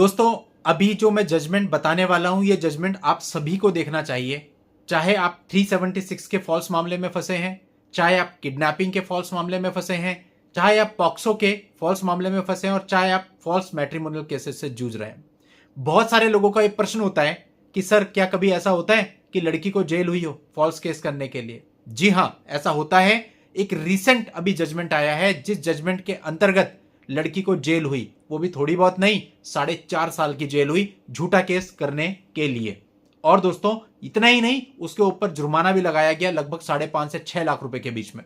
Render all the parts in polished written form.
दोस्तों, अभी जो मैं जजमेंट बताने वाला हूं, ये जजमेंट आप सभी को देखना चाहिए। चाहे आप 376 के फॉल्स मामले में फंसे हैं, चाहे आप किडनैपिंग के फॉल्स मामले में फंसे हैं, चाहे आप पॉक्सो के फॉल्स मामले में फंसे हैं और चाहे आप फॉल्स मैट्रिमोनियल केसेस से जूझ रहे हैं। बहुत सारे लोगों का एक प्रश्न होता है कि सर, क्या कभी ऐसा होता है कि लड़की को जेल हुई हो फॉल्स केस करने के लिए? जी हां, ऐसा होता है। एक रिसेंट अभी जजमेंट आया है, जिस जजमेंट के अंतर्गत लड़की को जेल हुई, वो भी थोड़ी बहुत नहीं, 4.5 साल की जेल हुई झूठा केस करने के लिए। और दोस्तों, इतना ही नहीं, उसके ऊपर जुर्माना भी लगाया गया लगभग 5.5 से 6 लाख रुपए के बीच में।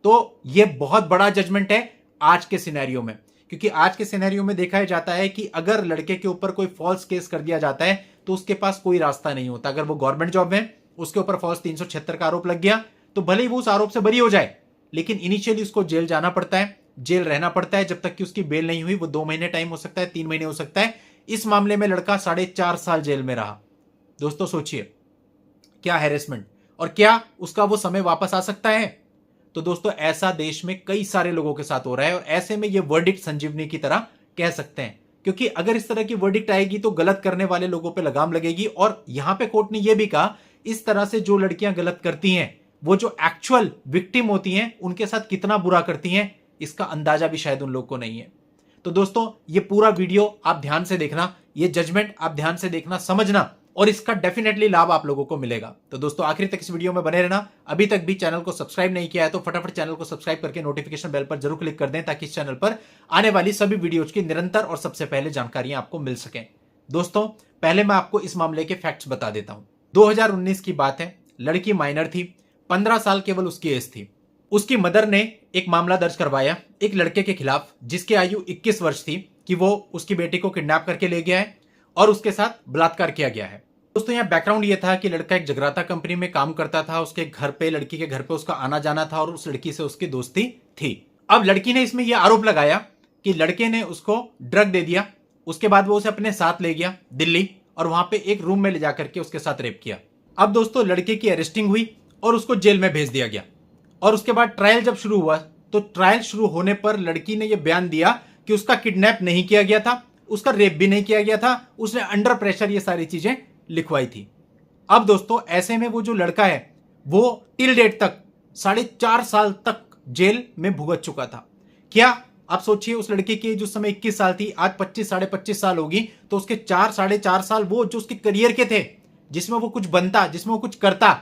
तो यह बहुत बड़ा जजमेंट है आज के सिनेरियो में, क्योंकि आज के सिनेरियो में देखा जाता है कि अगर लड़के के ऊपर कोई फॉल्स केस कर दिया जाता है तो उसके पास कोई रास्ता नहीं होता। अगर वो गवर्नमेंट जॉब में, उसके ऊपर फॉल्स 376 का आरोप लग गया तो भले ही वो उस आरोप से बरी हो जाए, लेकिन इनिशियली उसको जेल जाना पड़ता है, जेल रहना पड़ता है जब तक कि उसकी बेल नहीं हुई। वो 2 महीने टाइम हो सकता है, 3 महीने हो सकता है। इस मामले में लड़का 4.5 साल जेल में रहा। दोस्तों सोचिए, क्या हैरेसमेंट, और क्या उसका वो समय वापस आ सकता है? तो दोस्तों, ऐसा देश में कई सारे लोगों के साथ हो रहा है और ऐसे में ये वर्डिक्ट संजीवनी की तरह कह सकते हैं, क्योंकि अगर इस तरह की वर्डिक्ट आएगी तो गलत करने वाले लोगों पे लगाम लगेगी। और यहां पे कोर्ट ने यह भी कहा, इस तरह से जो लड़कियां गलत करती हैं, वो जो एक्चुअल विक्टिम होती हैं, उनके साथ कितना बुरा करती हैं, इसका अंदाजा भी शायद उन लोगों को नहीं है। तो दोस्तों, ये पूरा वीडियो आप ध्यान से देखना, ये जजमेंट आप ध्यान से देखना, समझना, और इसका डेफिनेटली लाभ आप लोगों को मिलेगा। तो दोस्तों, आखिर तक इस वीडियो में बने रहना। अभी तक भी चैनल को सब्सक्राइब नहीं किया है तो फटाफट चैनल को सब्सक्राइब करके नोटिफिकेशन बेल पर जरूर क्लिक कर दें, ताकि इस चैनल पर आने वाली सभी वीडियोज की निरंतर और सबसे पहले जानकारियां आपको मिल सकें। दोस्तों, पहले मैं आपको इस मामले के फैक्ट्स बता देता हूं। 2019 की बात है, लड़की माइनर थी, 15 साल केवल उसकी एज थी। उसकी मदर ने एक मामला दर्ज करवाया एक लड़के के खिलाफ जिसकी आयु 21 वर्ष थी, कि वो उसकी बेटी को किडनैप करके ले गया है और उसके साथ बलात्कार किया गया है। दोस्तों, यहाँ बैकग्राउंड ये था कि लड़का एक जगराता कंपनी में काम करता था। उसके घर पे, लड़की के घर पे उसका आना जाना था और उस लड़की से उसकी दोस्ती थी। अब लड़की ने इसमें यह आरोप लगाया कि लड़के ने उसको ड्रग दे दिया, उसके बाद वो उसे अपने साथ ले गया दिल्ली और वहां पे एक रूम में ले जाकर के उसके साथ रेप किया। अब दोस्तों, लड़के की अरेस्टिंग हुई और उसको जेल में भेज दिया गया। और उसके बाद ट्रायल जब शुरू हुआ तो ट्रायल शुरू होने पर लड़की ने यह बयान दिया कि उसका किडनैप नहीं किया गया था, उसका रेप भी नहीं किया गया था, उसने अंडर प्रेशर ये सारी चीजें लिखवाई थी। अब दोस्तों, ऐसे में वो जो लड़का है वो टिल डेट तक 4.5 साल तक जेल में भुगत चुका था। क्या आप सोचिए, उस लड़के की जो समय 21 साल थी, आज 25 साढ़े 25 साल होगी, तो उसके 4.5 साल वो जो उसके करियर के थे, जिसमें वो कुछ बनता, जिसमें वो कुछ करता,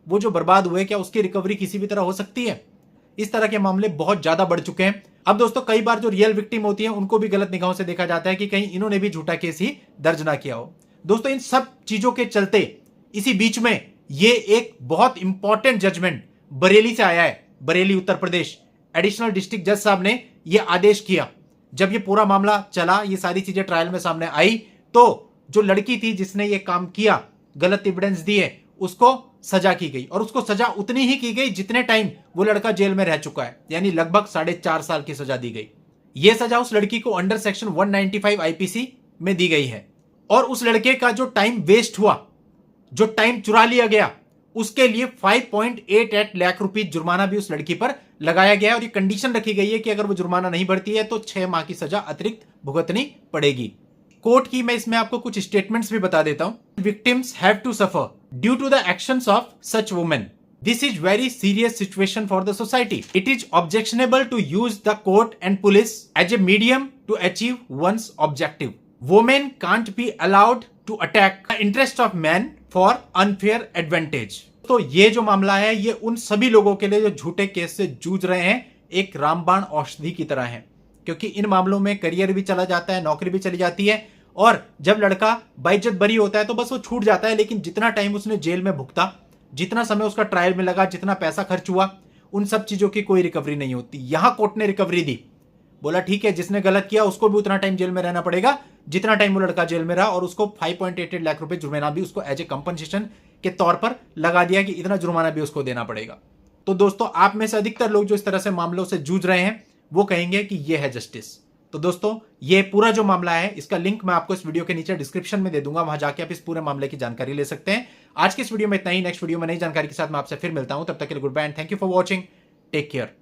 वो जो बर्बाद हुए, क्या उसकी रिकवरी किसी भी तरह हो सकती है? इस तरह के मामले बहुत ज्यादा बढ़ चुके हैं। अब दोस्तों, कई बार जो रियल विक्टिम होती है उनको भी गलत निगाहों से देखा जाता है कि कहीं इन्होंने भी झूठा केस ही दर्ज ना किया हो। दोस्तों, इन सब चीजों के चलते इसी बीच में ये एक बहुत इंपॉर्टेंट जजमेंट बरेली से आया है। बरेली उत्तर प्रदेश एडिशनल डिस्ट्रिक्ट जज साहब ने यह आदेश किया। जब ये पूरा मामला चला, ये सारी चीजें ट्रायल में सामने आई, तो जो लड़की थी जिसने ये काम किया, गलत एविडेंस दिए, उसको सजा की गई। और उसको सजा उतनी ही की गई जितने टाइम वो लड़का जेल में रह चुका है, यानी लगभग 4.5 साल की सजा दी गई। यह सजा उस लड़की को अंडर सेक्शन 195 आईपीसी में दी गई है। और उस लड़के का जो टाइम वेस्ट हुआ, जो टाइम चुरा लिया गया, उसके लिए 5.88 लाख रुपए जुर्माना भी उस लड़की पर लगाया गया है। और ये कंडीशन रखी गई है कि अगर वो जुर्माना नहीं भरती है तो 6 माह की सजा अतिरिक्त भुगतनी पड़ेगी। कोर्ट की मैं इसमें आपको कुछ स्टेटमेंट्स भी बता देता हूं। Victims have to suffer due to the actions of such women. This is very serious situation for the society. It is objectionable to use the court and police as a medium to achieve one's objective. Women can't be allowed to attack the interest of men for unfair advantage. तो ये जो मामला है, ये उन सभी लोगों के लिए जो झूठे केस से जूझ रहे हैं, एक रामबाण औषधि की तरह है, क्योंकि इन मामलों में करियर भी चला जाता है, नौकरी भी चली जाती है, और जब लड़का बाइज्जत बरी होता है तो बस वो छूट जाता है। लेकिन जितना टाइम उसने जेल में भुगता, जितना समय उसका ट्रायल में लगा, जितना पैसा खर्च हुआ, उन सब चीजों की कोई रिकवरी नहीं होती। यहां कोर्ट ने रिकवरी दी, बोला ठीक है, जिसने गलत किया उसको भी उतना टाइम जेल में रहना पड़ेगा जितना टाइम वो लड़का जेल में रहा, और उसको 5.88 लाख रुपए जुर्माना भी उसको एज ए कंपनसेशन के तौर पर लगा दिया कि इतना जुर्माना भी उसको देना पड़ेगा। तो दोस्तों, आप में से अधिकतर लोग जो इस तरह से मामलों से जूझ रहे हैं वो कहेंगे कि यह है जस्टिस। तो दोस्तों, ये पूरा जो मामला है, इसका लिंक मैं आपको इस वीडियो के नीचे डिस्क्रिप्शन में दे दूंगा, वहां जाके आप इस पूरे मामले की जानकारी ले सकते हैं। आज के इस वीडियो में इतना ही। नेक्स्ट वीडियो में नई जानकारी के साथ मैं आपसे फिर मिलता हूं। तब तक के लिए goodbye and thank you for watching. Take care.